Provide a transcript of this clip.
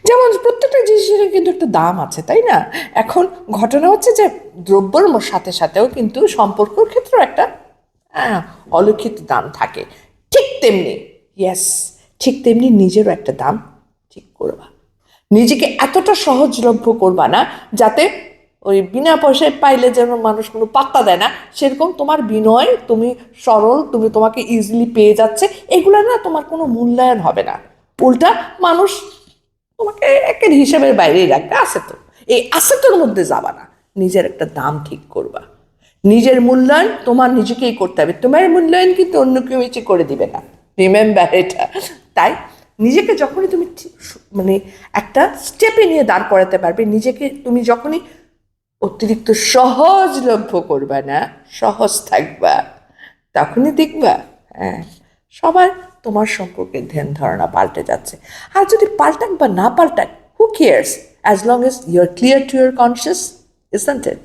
যেমন প্রত্যেকটা জিনিসের কিন্তু একটা দাম আছে, তাই না? এখন ঘটনা হচ্ছে যে দ্রব্যর সাথে সাথেও কিন্তু সম্পর্কের ক্ষেত্রেও একটা আহ, অলিখিত দাম থাকে। ঠিক তেমনি, ইয়েস, ঠিক তেমনি নিজেরও একটা দাম ঠিক করবা। নিজেকে এতটা সহজলভ্য করবা না যাতে ওই বিনা পয়সায় পাইলে যেন মানুষ কোনো পাত্তা দেয় না সেরকম তোমার বিনয়, তুমি সরল, তুমি তোমাকে ইজিলি পেয়ে যাচ্ছে, এগুলো না তোমার কোনো মূল্যায়ন হবে না। উল্টা মানুষ তোমাকে একের হিসাবের বাইরেই রাখবে। আছে তো, এই আছে তোর মধ্যে যাবা না, নিজের একটা দাম ঠিক করবা। নিজের মূল্যায়ন তোমার নিজেকেই করতে হবে, তোমার মূল্যায়ন কিন্তু অন্য কেউ এসে করে দিবে না, রিমেম্বার এটা। তাই নিজেকে যখনই তুমি মানে একটা স্টেপে নিয়ে দাঁড় করাতে পারবে, নিজেকে তুমি যখনই অতিরিক্ত সহজলভ্য করবা না, সহজ থাকবা, তখনই দেখবা, হ্যাঁ, সবার তোমার সম্পর্কে ধ্যান ধারণা পাল্টে যাচ্ছে। আর যদি পাল্টাক বা না পাল্টাক, who cares, as long as you are clear to your conscious, isn't it?